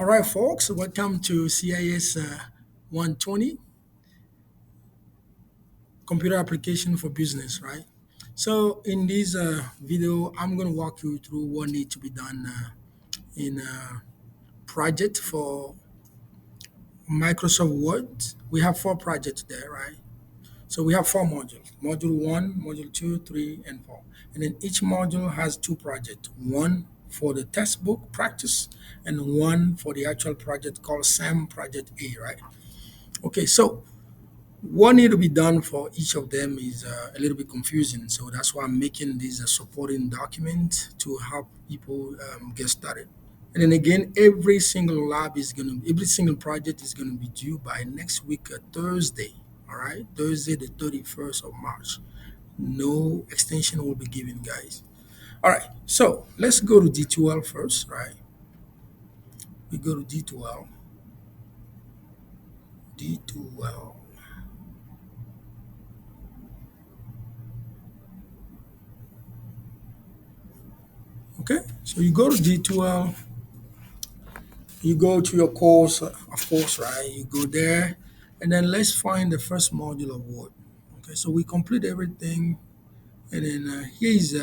All right, folks, welcome to CIS 120, Computer Application for Business, right? So in this video, I'm going to walk you through what needs to be done in a project for Microsoft Word. We have four projects there, right? So we have four modules, module one, module two, three, and four. And then each module has two projects, one for the textbook practice and one for the actual project called SAM Project A, right? Okay, so what need to be done for each of them is a little bit confusing. So that's why I'm making this a supporting document to help people get started. And then again, every single project is going to be due by next week, Thursday. All right, Thursday, the 31st of March. No extension will be given, guys. All right, so let's go to D2L first, right? We go to D2L, D2L. Okay, so you go to D2L. You go to your course, of course, right? You go there, and then let's find the first module of Word. Okay, so we complete everything, and then here is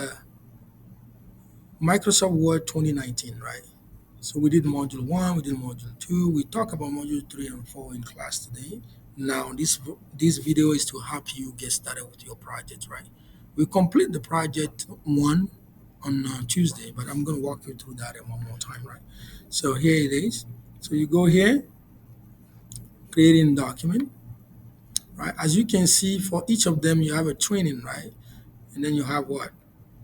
Microsoft Word 2019, right? So we did module one, we did module two. We talk about module three and four in class today. Now this video is to help you get started with your project, right? We complete the project one on Tuesday, but I'm going to walk you through that one more time, right? So here it is. So you go here, creating document, right? As you can see, for each of them, you have a training, right? And then you have what?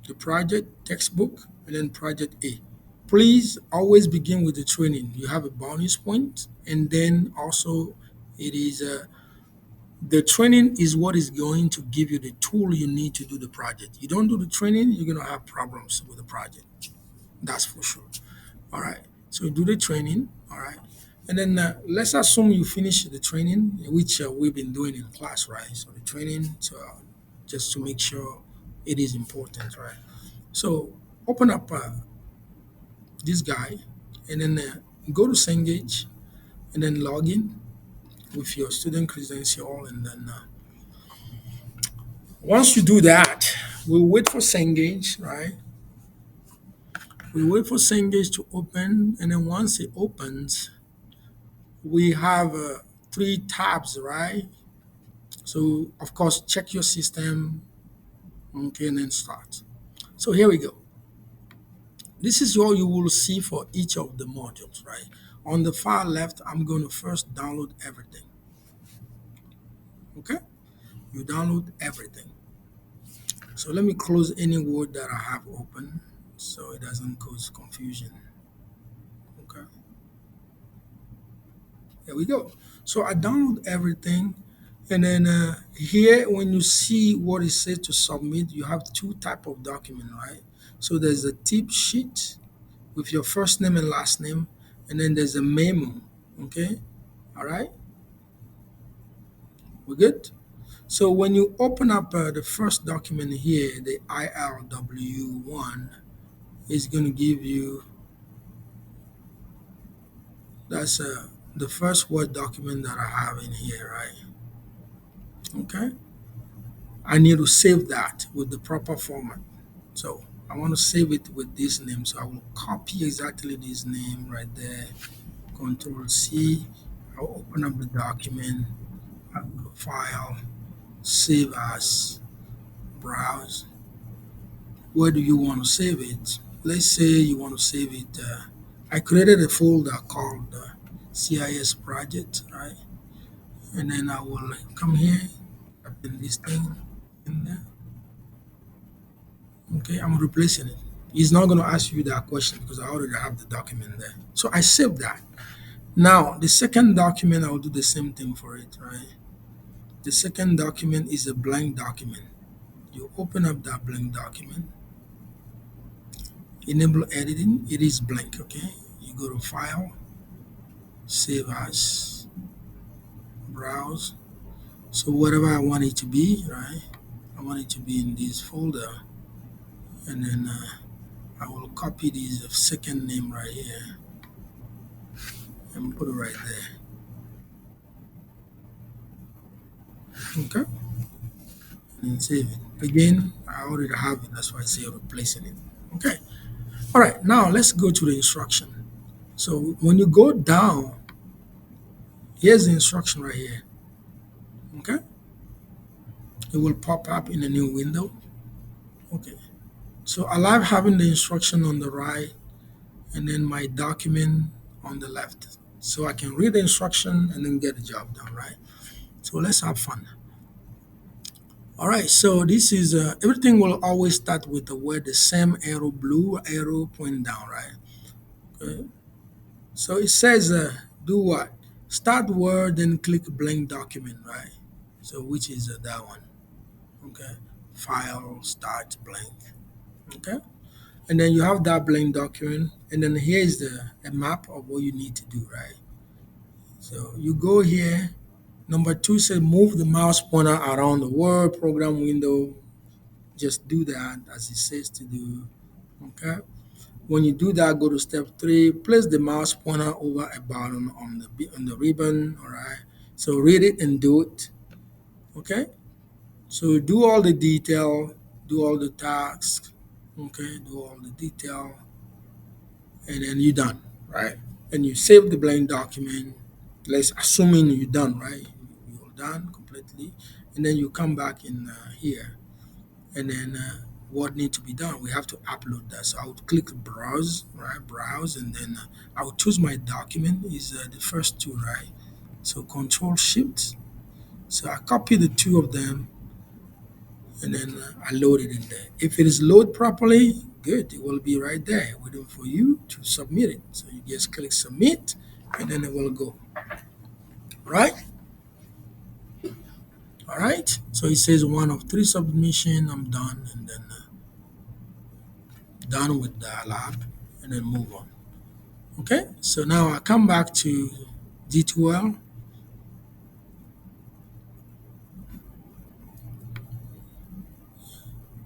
The project, textbook, and then project A. Please always begin with the training. You have a bonus point, and then also it is the training is what is going to give you the tool you need to do the project. You don't do the training, you're going to have problems with the project. That's for sure. All right. So you do the training. All right. And then let's assume you finish the training, which we've been doing in class, right? So the training, so just to make sure it is important, right? So open up this guy, and then go to Cengage, and then log in with your student credential, and then once you do that, we'll wait for Cengage, right? We wait for Cengage to open, and then once it opens, we have three tabs, right? So of course, check your system, okay, and then start. So here we go. This is what you will see for each of the modules, right? On the far left, I'm going to first download everything. Okay, you download everything. So let me close any word that I have open so it doesn't cause confusion. Okay, there we go. So I download everything, and then here when you see what it says to submit, you have two type of document, right? So there's a tip sheet with your first name and last name, and then there's a memo. Okay, all right, we're good. So when you open up the first document here, the ILW1 is going to give you that's the first Word document that I have in here, right? Okay. I need to save that with the proper format. So I want to save it with this name. So I will copy exactly this name right there. Control C. I'll open up the document. I'll go File, Save As, Browse. Where do you want to save it? Let's say you want to save it. I created a folder called CIS project, right? And then I will come here, type in this thing in there. Okay, I'm replacing it. He's not going to ask you that question because I already have the document there. So I saved that. Now, the second document, I will do the same thing for it, right? The second document is a blank document. You open up that blank document, enable editing, it is blank, okay? You go to File, Save As, Browse. So whatever I want it to be, right? I want it to be in this folder, and then I will copy this second name right here. and put it right there. Okay, and save it. Again, I already have it. That's why I say replacing it. Okay. All right. Now let's go to the instruction. So when you go down, here's the instruction right here. Okay. It will pop up in a new window. Okay. So I like having the instruction on the right and then my document on the left. So I can read the instruction and then get the job done, right? So let's have fun. All right, so this is everything will always start with the word, the same arrow, blue arrow pointing down, right? Okay. So it says, do what? Start word, then click blank document, right? So which is that one? Okay. File, start blank. Okay. And then you have that blank document, and then here's the a map of what you need to do, right? So you go here. Number two says move the mouse pointer around the word program window. Just do that as it says to do. Okay. When you do that, go to step three. Place the mouse pointer over a button on the ribbon. All right. So read it and do it. Okay. So do all the detail, do all the tasks. Okay. Do all the detail, and then you're done, right? And you save the blank document. Let's assuming you're done, right? You're done completely, and then you come back in here, and then what needs to be done? We have to upload that. So I would click browse, right? Browse, and then I would choose my document. Is the first two, right? So Control Shift. So I copy the two of them, and then I load it in there. If it is loaded properly, good. It will be right there waiting for you to submit it. So you just click submit, and then it will go. Right? All right. So it says one of three submission. I'm done, and then done with the lab, and then move on. Okay. So now I come back to D2L.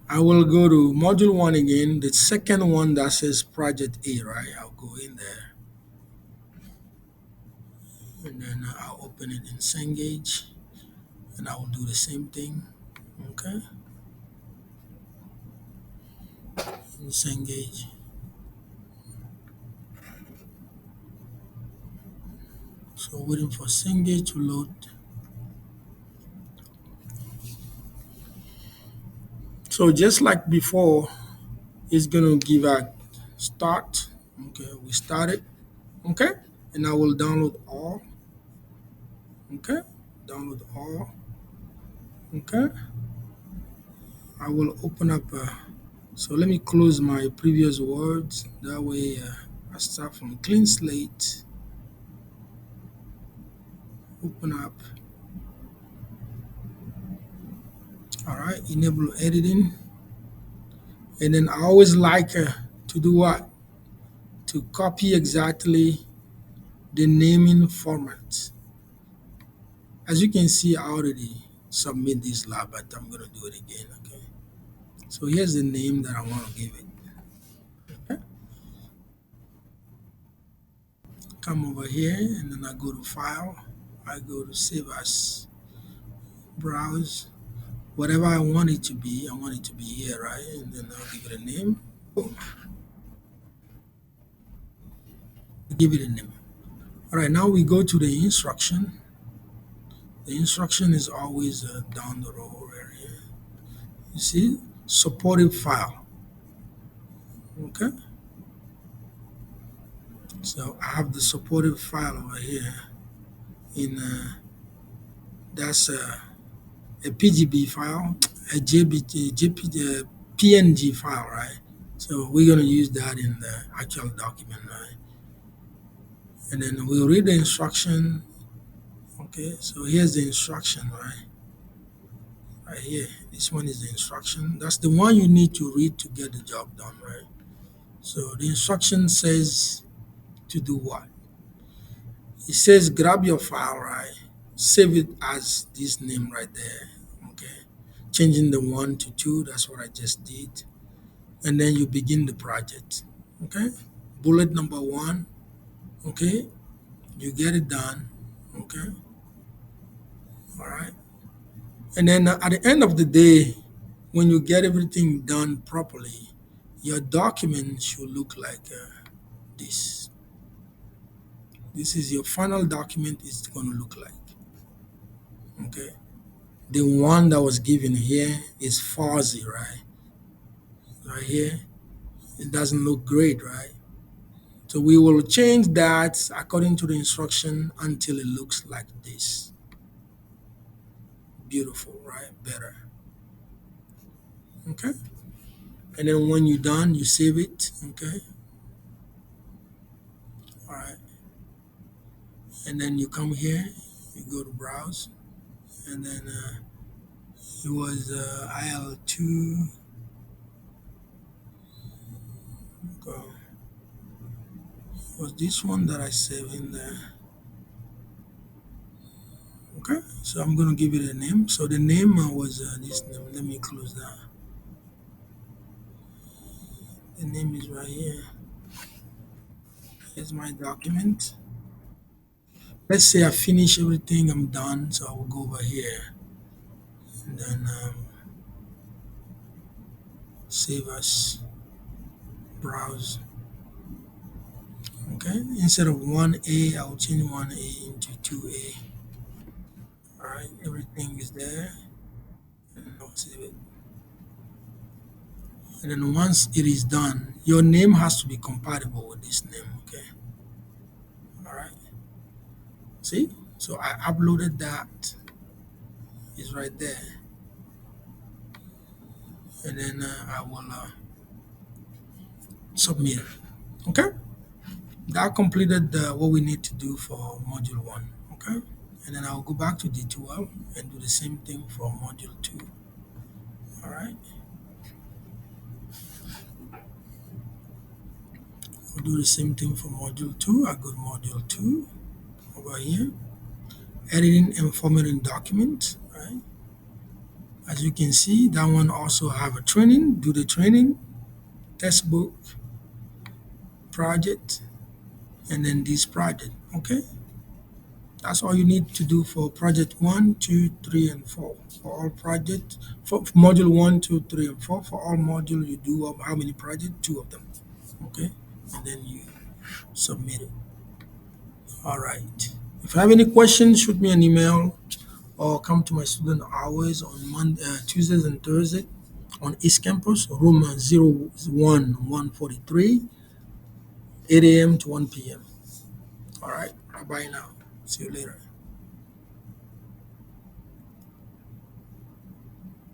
I will go to module one again, the second one that says project A, right? I'll go in there, and then I'll open it in Cengage, and I will do the same thing. Okay, in Cengage. So waiting for Cengage to load. So just like before, it's gonna give a start. Okay, we started. Okay, and I will download all. Okay, download all. Okay, I will open up. So let me close my previous words. That way, I start from clean slate. Open up. All right, enable editing. And then I always like to do what? To copy exactly the naming format. As you can see, I already submit this lab, but I'm gonna do it again. Okay. So here's the name that I want to give it. Okay. Come over here, and then I go to File. I go to Save As, Browse. Whatever I want it to be, I want it to be here, right? And then I'll give it a name. Boom. Give it a name. All right. Now we go to the instruction. The instruction is always down the row area. You see, supported file. Okay. So I have the supported file over here in that's a PGB file, a PNG file, right? So we're gonna use that in the actual document, right? And then we'll read the instruction. Okay, so here's the instruction, right? Right here. This one is the instruction. That's the one you need to read to get the job done, right? So the instruction says to do what? It says grab your file, right? Save it as this name right there. Okay. Changing the one to two, that's what I just did. And then you begin the project. Okay. Bullet number one. Okay. You get it done. Okay. All right. And then at the end of the day, when you get everything done properly, your document should look like this. This is your final document is going to look like. Okay. The one that was given here is fuzzy, right? Right here, it doesn't look great, right? So we will change that according to the instruction until it looks like this. Beautiful, right? Better. Okay. And then when you're done, you save it. Okay. All right. And then you come here, you go to browse, and then it was IL2. Was this one that I saved in there? Okay, so I'm gonna give it a name. So the name was this name. Let me close that. The name is right here. Here's my document. Let's say I finish everything. I'm done. So I will go over here and then save as, browse. Okay, instead of 1A, I will change 1A into 2A. All right, everything is there. And I'll save it. And then once it is done, your name has to be compatible with this name. Okay, all right. See, so I uploaded that. It's right there, and then I will submit it. Okay, that completed what we need to do for module one. Okay, and then I'll go back to D12 and do the same thing for module two. All right, I'll do the same thing for module two. I go to module two over here, editing and formatting document. Right, as you can see, that one also have a training. Do the training, textbook, project, and then this project. Okay, that's all you need to do for project one, two, three, and four. For all project, for module one, two, three, and four. For all module, you do how many projects? Two of them. Okay, and then you submit it. All right. If you have any questions, shoot me an email or come to my student hours on Tuesdays and Thursdays on East Campus, room 01143, 8 a.m. to 1 p.m. All right. Bye bye now. See you later.